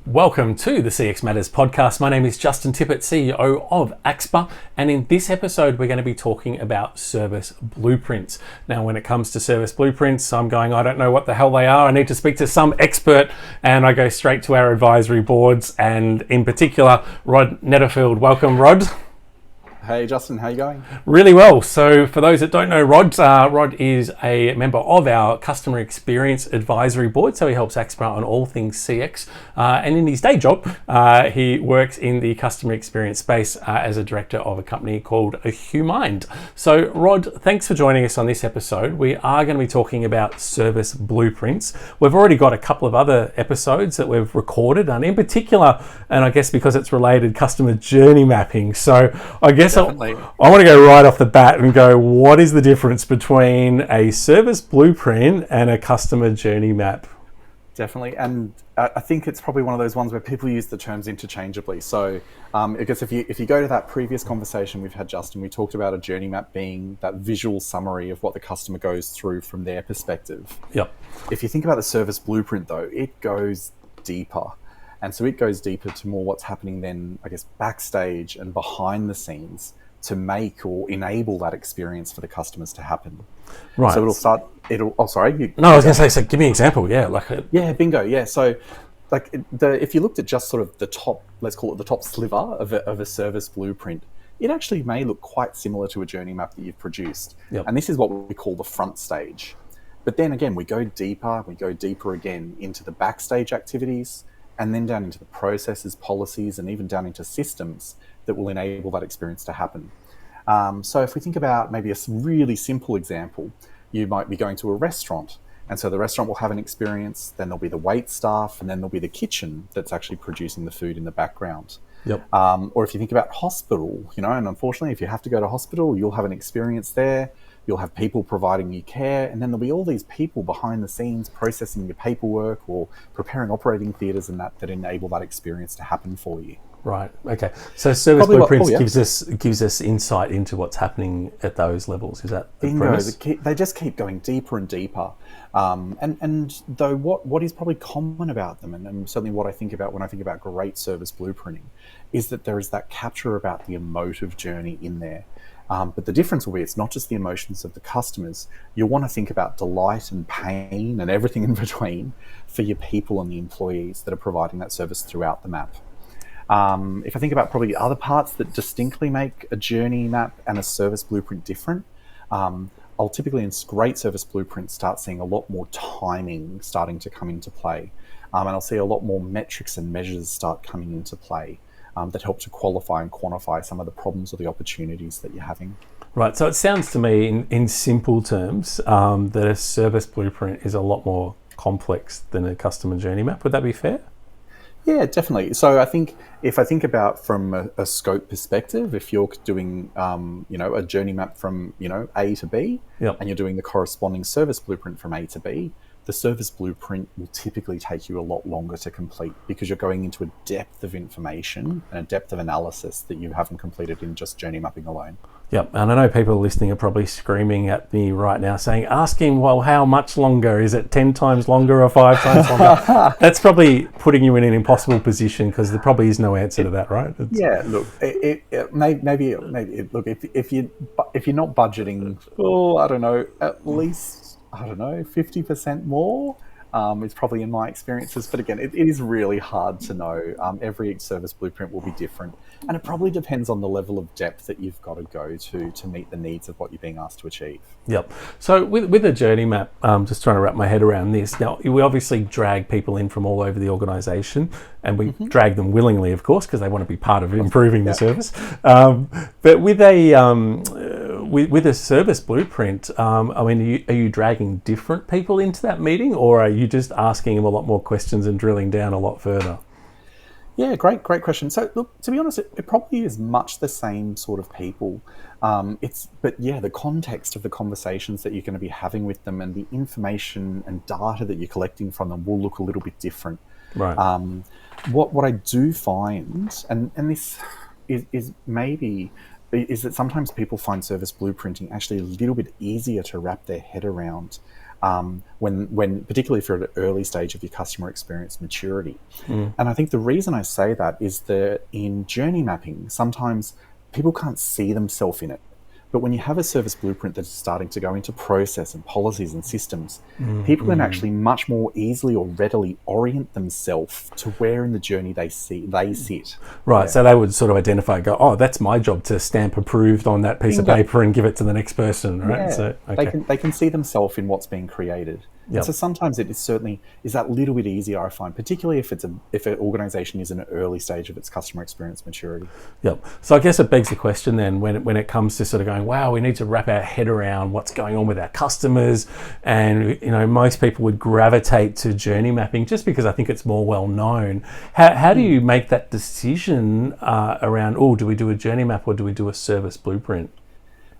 Welcome to the CX Matters podcast. My name is Justin Tippett, CEO of AXPA, and in this episode we're going to be talking about service blueprints. Now, when it comes to service blueprints, I'm going, I don't know what the hell they are. I need to speak to some expert, and I go straight to our advisory boards, and in particular, Rod Netterfield. Welcome, Rod. Hey Justin, how you going? Really well. So for those that don't know Rod, Rod is a member of our Customer Experience Advisory Board, so he helps AXPA on all things CX. And in his day job, he works in the customer experience space as a director of a company called Humind. So Rod, thanks for joining us on this episode. We are going to be talking about service blueprints. We've already got a couple of other episodes that we've recorded, and in particular, and I guess because it's related, customer journey mapping. So I guess I want to go right off the bat and go, what is the difference between a service blueprint and a customer journey map? Definitely, and I think it's probably one of those ones where people use the terms interchangeably. So I guess if you go to that previous conversation we've had, Justin, we talked about a journey map being that visual summary of what the customer goes through from their perspective. Yep. If you think about the service blueprint, though, it goes deeper. And so it goes deeper to more what's happening then, I guess, backstage and behind the scenes to make or enable that experience for the customers to happen. Right. So I was going to say, so give me an example. Yeah. Yeah, bingo. Yeah. So if you looked at just sort of the top, let's call it the top sliver of a service blueprint, it actually may look quite similar to a journey map that you've produced. Yep. And this is what we call the front stage. But then again, we go deeper again into the backstage activities, and then down into the processes, policies, and even down into systems that will enable that experience to happen. So if we think about maybe a really simple example, you might be going to a restaurant, and so the restaurant will have an experience, then there'll be the wait staff, and then there'll be the kitchen that's actually producing the food in the background. Yep. Or if you think about hospital, and unfortunately, if you have to go to hospital, you'll have an experience there. You'll have people providing you care, and then there'll be all these people behind the scenes processing your paperwork or preparing operating theatres and that enable that experience to happen for you. Right. Okay. So service blueprints gives us insight into what's happening at those levels. Is that the premise? They just keep going deeper and deeper. And though what is probably common about them, and certainly what I think about when I think about great service blueprinting, is that there is that capture about the emotive journey in there. But the difference will be it's not just the emotions of the customers. You'll want to think about delight and pain and everything in between for your people and the employees that are providing that service throughout the map. If I think about probably other parts that distinctly make a journey map and a service blueprint different, I'll typically in great service blueprints start seeing a lot more timing starting to come into play. And I'll see a lot more metrics and measures start coming into play. That help to qualify and quantify some of the problems or the opportunities that you're having. Right, so it sounds to me in simple terms that a service blueprint is a lot more complex than a customer journey map. Would that be fair? Yeah, definitely. So I think if I think about from a scope perspective, if you're doing a journey map from A to B, yep, and you're doing the corresponding service blueprint from A to B, the service blueprint will typically take you a lot longer to complete because you're going into a depth of information and a depth of analysis that you haven't completed in just journey mapping alone. Yep, and I know people listening are probably screaming at me right now saying, ask him, well, how much longer? Is it 10 times longer or 5 times longer? That's probably putting you in an impossible position because there probably is no answer to that, right? Yeah, look, maybe look, if you're not budgeting, I don't know, at least 50% more is probably in my experiences. But again, it is really hard to know. Every service blueprint will be different. And it probably depends on the level of depth that you've got to go to meet the needs of what you're being asked to achieve. Yep. So with a journey map, just trying to wrap my head around this. Now, we obviously drag people in from all over the organisation, and we drag them willingly, of course, because they want to be part of improving the service. But with a service blueprint, are you dragging different people into that meeting, or are you just asking them a lot more questions and drilling down a lot further? Yeah, great question. So look, to be honest, it probably is much the same sort of people. The context of the conversations that you're going to be having with them and the information and data that you're collecting from them will look a little bit different. Right. What I do find, and this is maybe is that sometimes people find service blueprinting actually a little bit easier to wrap their head around when particularly if you're at an early stage of your customer experience maturity. And I think the reason I say that is that in journey mapping, sometimes people can't see themselves in it. But when you have a service blueprint that's starting to go into process and policies and systems, people can actually much more easily or readily orient themselves to where in the journey they sit. Right, so they would sort of identify, go, oh, that's my job to stamp approved on that piece of paper and give it to the next person, right? Yeah. So, okay. They can see themselves in what's being created. Yep. So sometimes it is that little bit easier, I find, particularly if an organisation is in an early stage of its customer experience maturity. Yep. So I guess it begs the question then, when it comes to sort of going, wow, we need to wrap our head around what's going on with our customers, and most people would gravitate to journey mapping just because I think it's more well known. How do you make that decision around, do we do a journey map or do we do a service blueprint?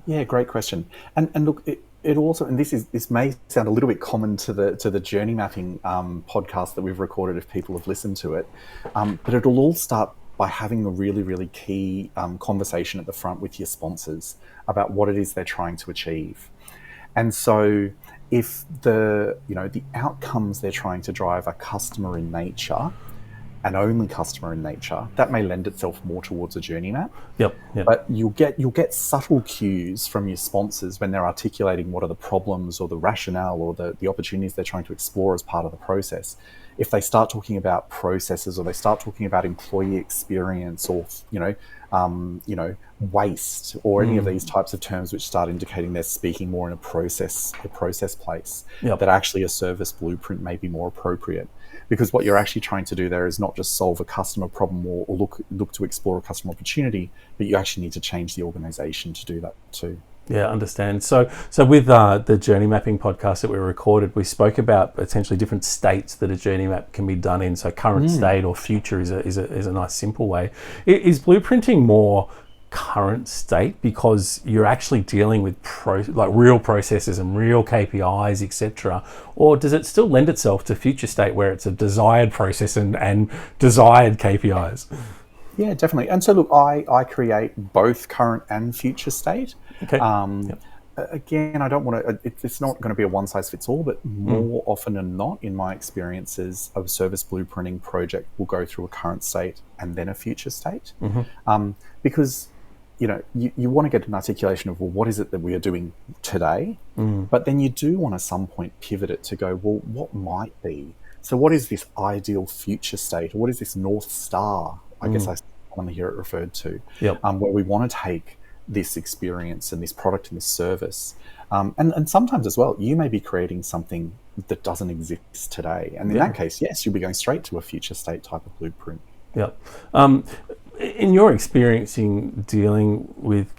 Yeah, great question. And look, it also, and this may sound a little bit common to the journey mapping podcast that we've recorded if people have listened to it, but it'll all start by having a really, really key conversation at the front with your sponsors about what it is they're trying to achieve. And so if the outcomes they're trying to drive are customer in nature, and only customer in nature, that may lend itself more towards a journey map. Yep. But you'll get subtle cues from your sponsors when they're articulating what are the problems or the rationale or the opportunities they're trying to explore as part of the process. If they start talking about processes or they start talking about employee experience or waste or any of these types of terms which start indicating they're speaking more in a process place, that actually a service blueprint may be more appropriate. Because what you're actually trying to do there is not just solve a customer problem or look to explore a customer opportunity, but you actually need to change the organization to do that too. Yeah, I understand. So with the journey mapping podcast that we recorded, we spoke about potentially different states that a journey map can be done in. So current state or future is a nice simple way. Is blueprinting more current state because you're actually dealing with real processes and real KPIs, etc., or does it still lend itself to future state where it's a desired process and desired KPIs? Yeah, definitely. And so look, I create both current and future state. Okay. Again, I don't want to. It's not going to be a one size fits all, but more often than not, in my experiences, a service blueprinting project will go through a current state and then a future state, because you want to get an articulation of, well, what is it that we are doing today? But then you do want to at some point pivot it to go, well, what might be? So what is this ideal future state? Or what is this North Star? I guess I want to hear it referred to, where we want to take this experience and this product and this service. And sometimes as well, you may be creating something that doesn't exist today. And in that case, yes, you'll be going straight to a future state type of blueprint. Yeah. In your experience in dealing with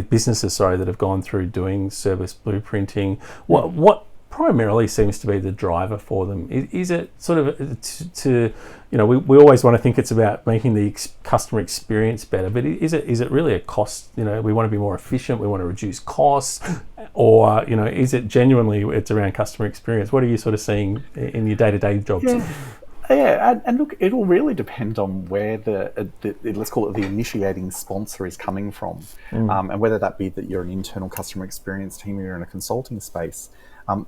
businesses, that have gone through doing service blueprinting, what primarily seems to be the driver for them? Is it sort of to we always want to think it's about making the customer experience better, but is it really a cost? We want to be more efficient, we want to reduce costs, or is it genuinely it's around customer experience? What are you sort of seeing in your day-to-day jobs? Yeah, and look, it'll really depend on where the let's call it the initiating sponsor is coming from, and whether that be that you're an internal customer experience team or you're in a consulting space.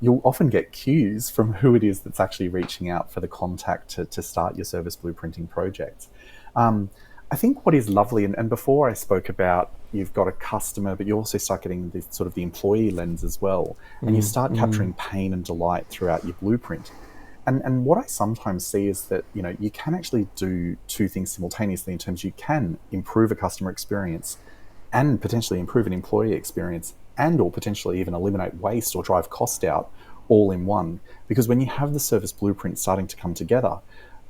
You'll often get cues from who it is that's actually reaching out for the contact to start your service blueprinting project. I think what is lovely, and before I spoke about you've got a customer, but you also start getting the sort of the employee lens as well, and you start capturing pain and delight throughout your blueprint. And what I sometimes see is that, you can actually do two things simultaneously in terms you can improve a customer experience and potentially improve an employee experience and or potentially even eliminate waste or drive cost out all in one. Because when you have the service blueprint starting to come together,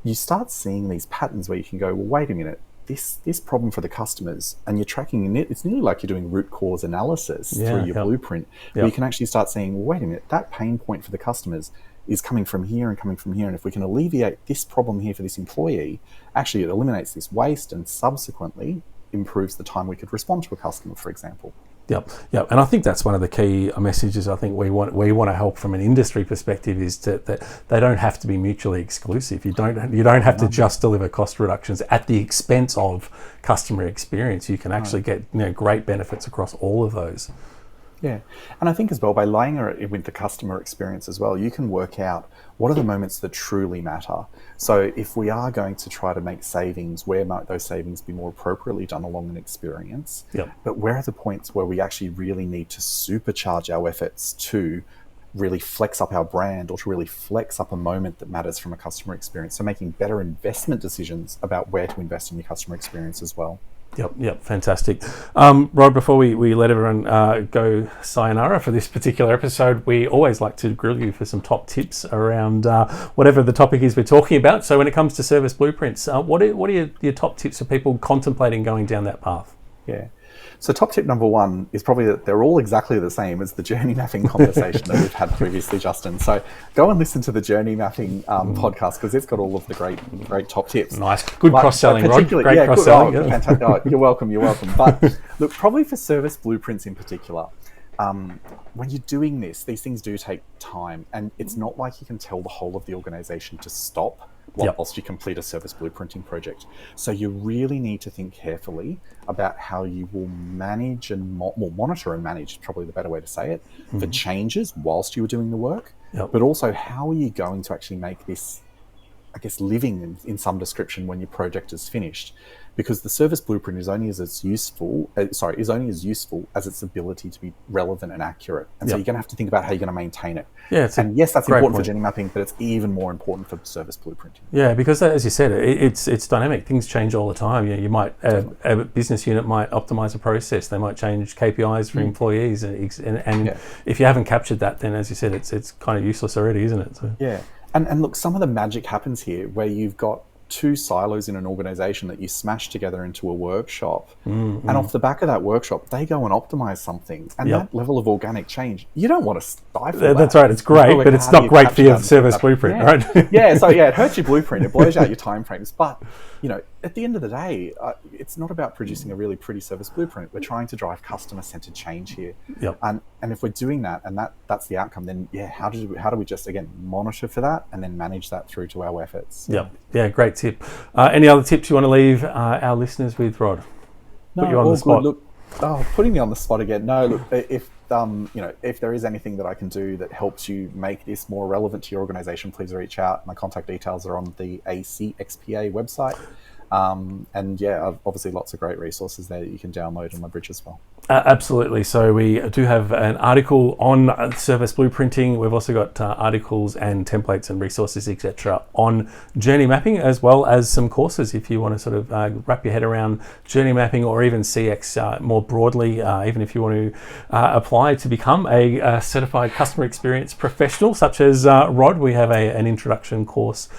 you start seeing these patterns where you can go, well, wait a minute, this problem for the customers, and you're tracking it, it's nearly like you're doing root cause analysis through your blueprint, where you can actually start saying, well, wait a minute, that pain point for the customers is coming from here and coming from here. And if we can alleviate this problem here for this employee, actually it eliminates this waste and subsequently improves the time we could respond to a customer, for example. Yep, yep, and I think that's one of the key messages. I think we want to help from an industry perspective is that they don't have to be mutually exclusive. You don't have to just deliver cost reductions at the expense of customer experience. You can actually get great benefits across all of those. Yeah, and I think as well, by laying it with the customer experience as well, you can work out what are the moments that truly matter. So if we are going to try to make savings, where might those savings be more appropriately done along an experience? Yep. But where are the points where we actually really need to supercharge our efforts to really flex up our brand or to really flex up a moment that matters from a customer experience? So making better investment decisions about where to invest in your customer experience as well. Yep, fantastic. Rod, before we let everyone go sayonara for this particular episode, we always like to grill you for some top tips around whatever the topic is we're talking about. So when it comes to service blueprints, what are your top tips for people contemplating going down that path? Yeah. So top tip number one is probably that they're all exactly the same as the journey mapping conversation that we've had previously, Justin. So go and listen to the journey mapping podcast because it's got all of the great top tips. Nice. Good cross-selling, Rod. Great cross-selling. Oh, fantastic. Oh, you're welcome. But look, probably for service blueprints in particular, when you're doing this, these things do take time, and it's not like you can tell the whole of the organization to stop whilst you complete a service blueprinting project. So you really need to think carefully about how you will manage and monitor and manage, is probably the better way to say it, the changes whilst you were doing the work, but also how are you going to actually make this, I guess, living in some description when your project is finished. Because the service blueprint is only as useful as its ability to be relevant and accurate. And so you're going to have to think about how you're going to maintain it. Yeah, and yes, that's important for journey mapping, but it's even more important for service blueprinting. Yeah, because as you said, it's dynamic. Things change all the time. You might a business unit might optimize a process. They might change KPIs for employees, and if you haven't captured that, then as you said, it's kind of useless already, isn't it? So. Yeah, and look, some of the magic happens here where you've got two silos in an organization that you smash together into a workshop, and off the back of that workshop they go and optimize something, and that level of organic change, you don't want to stifle that. That's right, it's great, but it's not great for your service blueprint, right? So it hurts your blueprint, it blows out your timeframes, but at the end of the day, it's not about producing a really pretty service blueprint. We're trying to drive customer-centered change here. And if we're doing that, and that's the outcome, then how do we just, again, monitor for that and then manage that through to our efforts? Yeah, great tip. Any other tips you want to leave our listeners with, Rod? Put you on the spot. Look, putting me on the spot again. No, look, if there is anything that I can do that helps you make this more relevant to your organization, please reach out. My contact details are on the ACXPA website. And obviously lots of great resources there that you can download and leverage as well. Absolutely. So we do have an article on service blueprinting. We've also got articles and templates and resources, etc., on journey mapping, as well as some courses if you want to sort of wrap your head around journey mapping or even CX more broadly, even if you want to apply to become a certified customer experience professional, such as Rod. We have an introduction course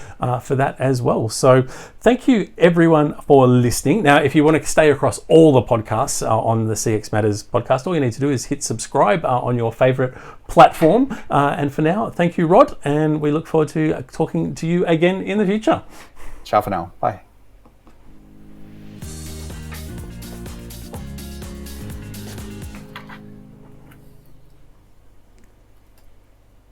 for that as well. So thank you everyone for listening. Now, if you want to stay across all the podcasts on the CX Matters podcast, all you need to do is hit subscribe on your favorite platform. And for now, thank you, Rod, and we look forward to talking to you again in the future. Ciao for now. Bye.